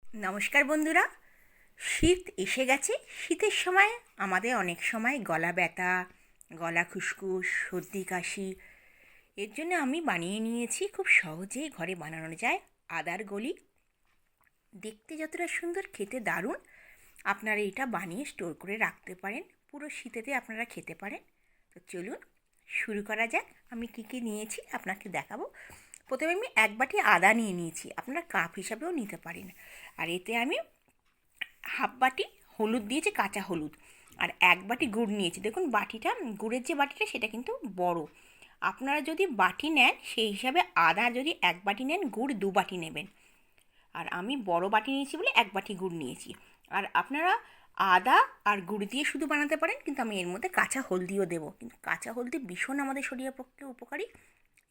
নমস্কার বন্ধুরা। শীত এসে গেছে। শীতের সময় আমাদের অনেক সময় গলা ব্যথা, গলা খুসখুস, সর্দি কাশি। এর জন্য আমি বানিয়ে নিয়েছি, খুব সহজেই ঘরে বানানো যায়, আদার গলি। দেখতে যতটা সুন্দর, খেতে দারুণ। আপনারা এটা বানিয়ে স্টোর করে রাখতে পারেন, পুরো শীতেতে আপনারা খেতে পারেন। তো চলুন শুরু করা যাক। আমি কী কী নিয়েছি আপনাকে দেখাবো। প্রথমে আমি 1 বাটি আদা নিয়ে নিয়েছি, আপনারা কাপ হিসাবেও নিতে পারেন। আর এতে আমি হাফ বাটি হলুদ দিয়েছি, কাঁচা হলুদ। আর 1 বাটি গুড় নিয়েছি। দেখুন বাটিটা, গুড়ের যে বাটিটা সেটা কিন্তু বড়। আপনারা যদি বাটি নেন সেই হিসাবে আদা যদি 1 বাটি নেন, গুড় 2 বাটি নেবেন। আর আমি বড় বাটি নিয়েছি বলে 1 বাটি গুড় নিয়েছি। আর আপনারা আদা আর গুড় দিয়ে শুধু বানাতে পারেন, কিন্তু আমি এর মধ্যে কাঁচা হলদিও দেবো। কিন্তু কাঁচা হলদি ভীষণ আমাদের শরীরের পক্ষে উপকারী।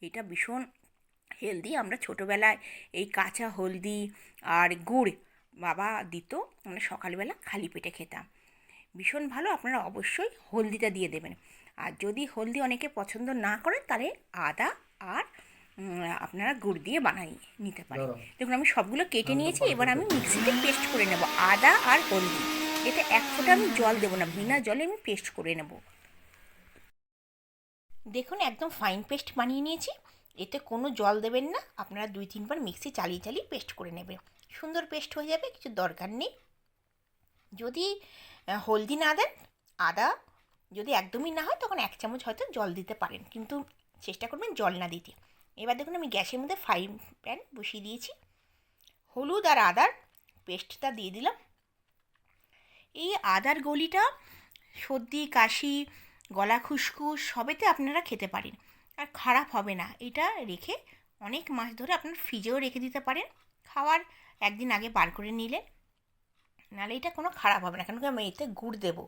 এটা ভীষণ হেলদি। আমরা ছোটোবেলায় এই কাঁচা হলদি আর গুড় বাবা দিত, আমরা সকালবেলা খালি পেটে খেতাম, ভীষণ ভালো। আপনারা অবশ্যই হলদিটা দিয়ে দেবেন। আর যদি হলদি অনেকে পছন্দ না করেন তাহলে আদা আর আপনারা গুড় দিয়ে বানাই নিতে পারেন। দেখুন আমি সবগুলো কেটে নিয়েছি। এবার আমি মিক্সিতে পেস্ট করে নেব আদা আর হলদি। এতে 1 ফোঁটা আমি জল দেবো না, বিনা জলে আমি পেস্ট করে নেব। দেখুন একদম ফাইন পেস্ট বানিয়ে নিয়েছি। এতে কোনো জল দেবেন না, আপনারা 2-3 বার মিক্সি চালিয়ে চালিয়ে পেস্ট করে নেবে, সুন্দর পেস্ট হয়ে যাবে, কিছু দরকার নেই। যদি হলদি না দেন, আদা যদি একদমই না হয় তখন 1 চামচ হয়তো জল দিতে পারেন, কিন্তু চেষ্টা করবেন জল না দিতে। এবার দেখুন আমি গ্যাসের মধ্যে ফ্রাই প্যান বসিয়ে দিয়েছি, হলুদ আর আদার পেস্টটা দিয়ে দিলাম। এই আদার গলিটা সর্দি কাশি, গলা খুসখুস সবেতে আপনারা খেতে পারেন, আর খারাপ হবে না। এটা রেখে অনেক মাস ধরে আপনার ফ্রিজেও রেখে দিতে পারেন, খাওয়ার 1 দিন আগে বার করে নিলে, নাহলে এটা কোনো খারাপ হবে না। কেন কি আমি এতে গুড় দেবো,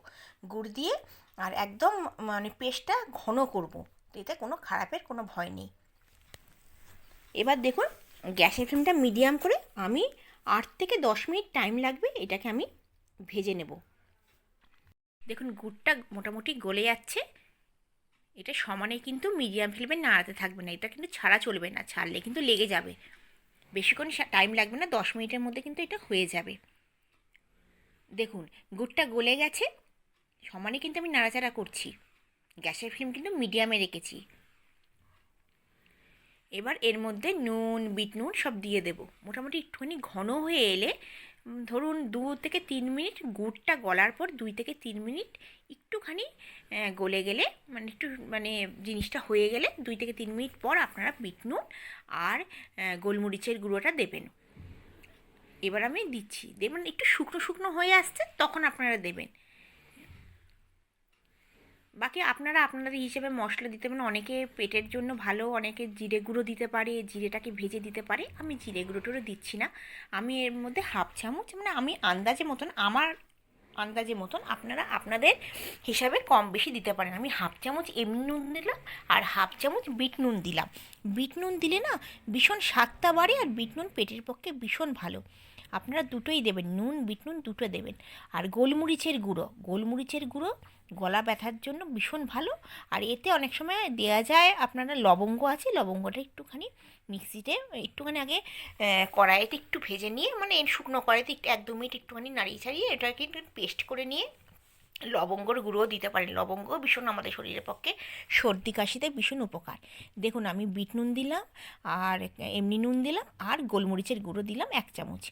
গুড় দিয়ে আর একদম মানে পেস্টটা ঘন করব, তো এতে কোনো খারাপের কোনো ভয় নেই। এবার দেখুন গ্যাসের ফ্লেমটা মিডিয়াম করে আমি 8 থেকে 10 মিনিট টাইম লাগবে, এটাকে আমি ভেজে নেব। দেখুন গুড়টা মোটামুটি গলে যাচ্ছে। এটা সমানে কিন্তু মিডিয়াম ফ্লেমে নাড়াতে থাকবে না, এটা কিন্তু ছাড়া চলবে না, ছাড়লে কিন্তু লেগে যাবে। বেশিক্ষণ টাইম লাগবে না, 10 মিনিটের মধ্যে কিন্তু এটা হয়ে যাবে। দেখুন গুড়টা গলে গেছে, সমানে কিন্তু আমি নাড়াচাড়া করছি, গ্যাসের ফ্লেম কিন্তু মিডিয়ামে রেখেছি। এবার এর মধ্যে নুন, বিট নুন সব দিয়ে দেব। মোটামুটি একটুখানি ঘন হয়ে এলে, ধরুন 2 থেকে 3 মিনিট, গুড়টা গলার পর 2 থেকে 3 মিনিট একটুখানি গলে গেলে, মানে একটু মানে জিনিসটা হয়ে গেলে 2 থেকে 3 মিনিট পর আপনারা বিট নুন আর গোলমরিচের গুঁড়োটা দেবেন। এবার আমি দিচ্ছি, দেবেন একটু শুকনো শুকনো হয়ে আসছে তখন আপনারা দেবেন। বাকি আপনারা আপনাদের হিসেবে মশলা দিতে পারেন, অনেকে পেটের জন্য ভালো, অনেকে জিরে গুঁড়ো দিতে পারে, জিরেটাকে ভেজে দিতে পারে। আমি জিরে গুঁড়ো টুড়ো দিচ্ছি না। আমি এর মধ্যে 1/2 চামচ, মানে আমি আন্দাজে মতন, আমার আন্দাজে মতন, আপনারা আপনাদের হিসাবে কম বেশি দিতে পারেন। আমি 1/2 চামচ এমনি নুন দিলাম আর 1/2 চামচ বিট নুন দিলাম। বিট নুন দিলে না ভীষণ স্বাদটা বাড়ে, আর বিট নুন পেটের পক্ষে ভীষণ ভালো। আপনারা দুটোই দেবেন, নুন বিট নুন দুটো দেবেন। আর গোলমরিচের গুঁড়ো, গোলমরিচের গুঁড়ো গলা ব্যথার জন্য ভীষণ ভালো। আর এতে অনেক সময় দেয়া যায়, আপনারা লবঙ্গ আছে, লবঙ্গটা একটুখানি মিক্সিতে একটুখানি আগে কড়াইতে একটু ভেজে নিয়ে, মানে শুকনো কড়াইতে একটু 1-2 মিনিট একটুখানি নাড়িয়ে ছাড়িয়ে এটাকে একটু পেস্ট করে নিয়ে লবঙ্গর গুঁড়োও দিতে পারেন। লবঙ্গ ভীষণ আমাদের শরীরের পক্ষে সর্দি কাশিতে ভীষণ উপকার। দেখুন আমি বিট নুন দিলাম, আর এমনি নুন দিলাম, আর গোলমরিচের গুঁড়ো দিলাম 1 চামচ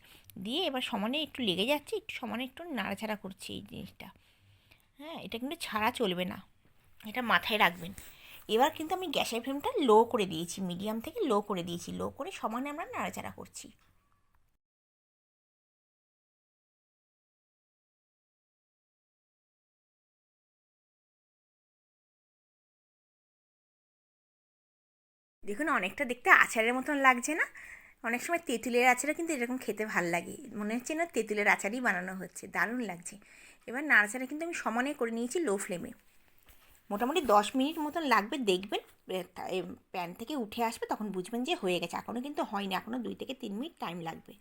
দিয়ে, এবার সমানে একটু লেগে যাচ্ছে, একটু সমানে একটু নাড়াচাড়া করছি এই জিনিসটা। হ্যাঁ, এটা কিন্তু ছাড়া চলবে না, এটা মাথায় রাখবেন। এবার কিন্তু আমি গ্যাসের ফ্লেমটা লো করে দিয়েছি, মিডিয়াম থেকে লো করে দিয়েছি, লো করে সমানে আমরা নাড়াচাড়া করছি। দেখুন অনেকটা দেখতে আচারের মতন লাগছে না? অনেক সময় তেঁতুলের আচারও কিন্তু এরকম খেতে ভাল লাগে, মনে হচ্ছে না তেঁতুলের আচারই বানানো হচ্ছে, দারুণ লাগছে। এবার নাড়াচাড়া কিন্তু আমি সমানে করে নিয়েছি লো ফ্লেমে। মোটামুটি 10 মিনিট মতন লাগবে, দেখবেন প্যান থেকে উঠে আসবে, তখন বুঝবেন যে হয়ে গেছে। এখনও কিন্তু হয়নি, এখনও 2 থেকে 3 মিনিট টাইম লাগবে।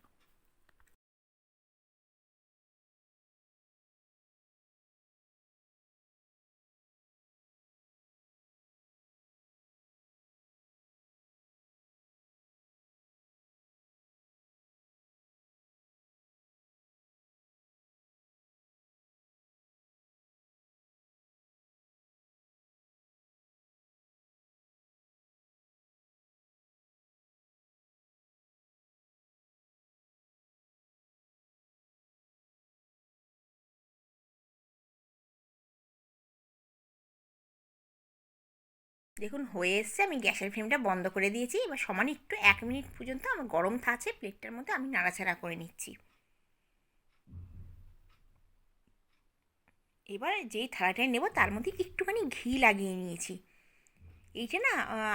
দেখুন হয়ে এসছে, আমি গ্যাসের ফ্লেমটা বন্ধ করে দিয়েছি। এবার সমানে একটু 1 মিনিট পর্যন্ত আমার গরম থাকছে প্লেটটার মধ্যে আমি নাড়াচাড়া করে নিচ্ছি। এবার যেই থালাটায় নেব তার মধ্যে একটুখানি ঘি লাগিয়ে নিয়েছি। এইটা না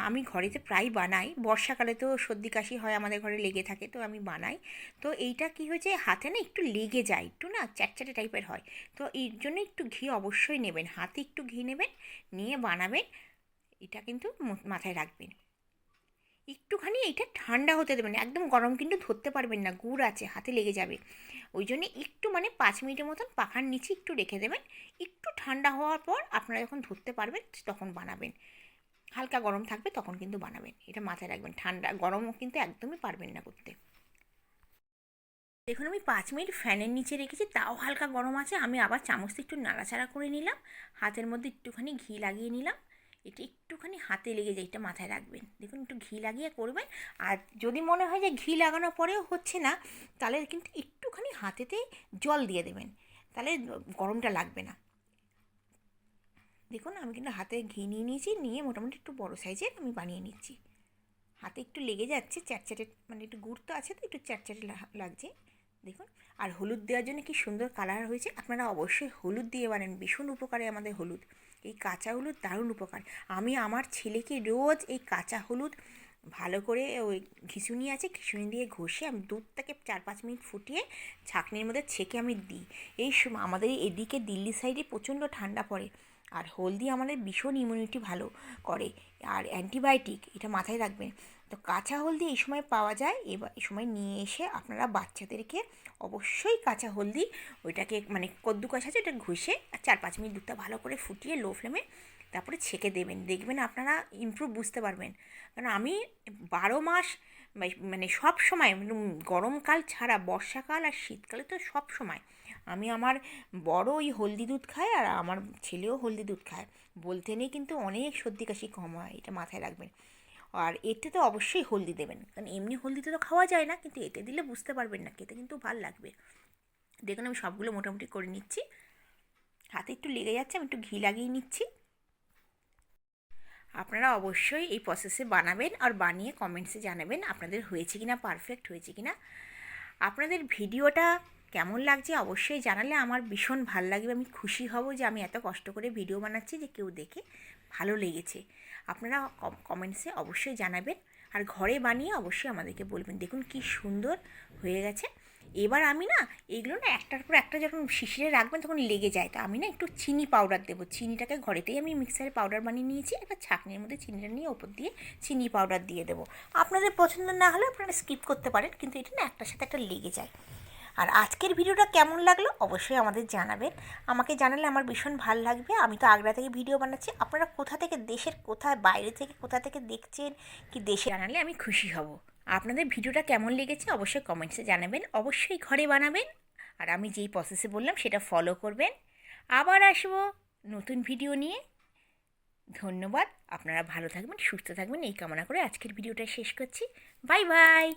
আমি ঘরেতে প্রায় বানাই, বর্ষাকালে তো সর্দি কাশি হয় আমাদের ঘরে, লেগে থাকে, তো আমি বানাই। তো এইটা কি হয়েছে, হাতে না একটু লেগে যায়, একটু না চ্যাটচ্যাটে টাইপের হয়। তো এর জন্য একটু ঘি অবশ্যই নেবেন, হাতে একটু ঘি নেবেন, নিয়ে বানাবেন। এটা কিন্তু মাথায় রাখবেন। একটুখানি এটা ঠান্ডা হতে দেবেন, একদম গরম কিন্তু ধরতে পারবেন না, গুড় আছে, হাতে লেগে যাবে। ওই জন্যে একটু মানে 5 মিনিটের মতন পাখার নিচে একটু রেখে দেবেন। একটু ঠান্ডা হওয়ার পর আপনারা যখন ধরতে পারবেন তখন বানাবেন। হালকা গরম থাকবে তখন কিন্তু বানাবেন, এটা মাথায় রাখবেন। ঠান্ডা গরমও কিন্তু একদমই পারবেন না করতে। দেখুন আমি 5 মিনিট ফ্যানের নিচে রেখেছি, তাও হালকা গরম আছে। আমি আবার চামচটা একটু নাড়াচাড়া করে নিলাম, হাতের মধ্যে একটুখানি ঘি লাগিয়ে নিলাম। এটা একটুখানি হাতে লেগে যায়, এটা মাথায় রাখবেন। দেখুন একটু ঘি লাগিয়ে করবেন। আর যদি মনে হয় যে ঘি লাগানোর পরেও হচ্ছে না, তাহলে কিন্তু একটুখানি হাতেতে জল দিয়ে দেবেন, তাহলে গরমটা লাগবে না। দেখুন আমি কিন্তু হাতে ঘি নিয়ে নিয়েছি, নিয়ে মোটামুটি একটু বড় সাইজের আমি বানিয়ে নিচ্ছি। হাতে একটু লেগে যাচ্ছে, চ্যাটচ্যাটে মানে একটু গুড় তো আছে, তো একটু চ্যাটচ্যাটে লাগছে। দেখুন, আর হলুদ দেওয়ার জন্য কি সুন্দর কালার হয়েছে। আপনারা অবশ্যই হলুদ দিয়ে বানান, ভীষণ উপকারে আমাদের হলুদ। এই কাঁচা হলুদ দারুণ উপকার। আমি আমার ছেলেকে রোজ এই কাঁচা হলুদ ভালো করে ওই ঘিসুনি আছে, ঘিসুনি দিয়ে ঘষে আমি দুধটাকে 4-5 মিনিট ফুটিয়ে ছাঁকনির মধ্যে ছেঁকে আমি দিই। এই সময় আমাদের এদিকে দিল্লি সাইডে প্রচণ্ড ঠান্ডা পড়ে, আর হলদি আমাদের ভীষণ ইমিউনিটি ভালো করে, আর অ্যান্টিবায়োটিক, এটা মাথায় রাখবেন। তো কাঁচা হলদি এই সময় পাওয়া যায়, এবার এই সময় নিয়ে এসে আপনারা বাচ্চাদেরকে অবশ্যই কাঁচা হলদি ওইটাকে মানে কদ্দুকস আছে ওটা ঘষে 4-5 মিনিট দুধটা ভালো করে ফুটিয়ে লো ফ্লেমে তারপরে ছেঁকে দেবেন, দেখবেন আপনারা ইমপ্রুভ বুঝতে পারবেন। কারণ আমি 12 মাস মানে সব সময়, গরমকাল ছাড়া বর্ষাকাল আর শীতকালে তো সব সময় আমি আমার বড় ওই হলদি দুধ খাই, আর আমার ছেলেও হলদি দুধ খায়। বলতে নেই কিন্তু অনেক সর্দি কাশি কম হয়, এটা মাথায় রাখবেন। আর এতে তো অবশ্যই হলদি দেবেন, কারণ এমনি হলদিতে তো খাওয়া যায় না, কিন্তু এতে দিলে বুঝতে পারবেন না, খেতে কিন্তু ভাল লাগবে। দেখুন আমি সবগুলো মোটামুটি করে নিচ্ছি, হাতে একটু লেগে যাচ্ছে, আমি একটু ঘি লাগিয়ে নিচ্ছি। আপনারা অবশ্যই এই প্রসেসে বানাবেন, আর বানিয়ে কমেন্টসে জানাবেন আপনাদের হয়েছে কিনা, পারফেক্ট হয়েছে কিনা। আপনাদের ভিডিওটা কেমন লাগছে অবশ্যই জানালে আমার ভীষণ ভালো লাগবে, আমি খুশি হব যে আমি এত কষ্ট করে ভিডিও বানাচ্ছি, যে কেউ দেখে ভালো লেগেছে। আপনারা কমেন্টসে অবশ্যই জানাবেন, আর ঘরে বানিয়ে অবশ্যই আমাদেরকে বলবেন। দেখুন কি সুন্দর হয়ে গেছে। এবার আমি না এইগুলো না একটার পর একটা যখন শিশিরে রাখবেন তখন লেগে যায়, তো আমি না একটু চিনি পাউডার দেবো। চিনিটাকে ঘরেতেই আমি মিক্সারে পাউডার বানিয়ে নিয়েছি, এবার ছাঁকনির মধ্যে চিনিটা নিয়ে ওপর দিয়ে চিনি পাউডার দিয়ে দেবো। আপনাদের পছন্দ না হলে আপনারা স্কিপ করতে পারেন, কিন্তু এটা না একটার সাথে একটা লেগে যায়। আর আজকের ভিডিওটা কেমন লাগলো অবশ্যই আমাদের জানাবেন, আমাকে জানালে আমার ভীষণ ভালো লাগবে। আমি তো আগ্রা থেকে ভিডিও বানাচ্ছি, আপনারা কোথা থেকে, দেশের কোথায়, বাইরে থেকে কোথা থেকে দেখছেন কি দেশে, জানালে আমি খুশি হব। আপনাদের ভিডিওটা কেমন লেগেছে অবশ্যই কমেন্টসে জানাবেন, অবশ্যই ঘরে বানাবেন, আর আমি যেই প্রসেসে বললাম সেটা ফলো করবেন। আবার আসবো নতুন ভিডিও নিয়ে। ধন্যবাদ, আপনারা ভালো থাকবেন, সুস্থ থাকবেন এই কামনা করে আজকের ভিডিওটা শেষ করছি। Bye bye.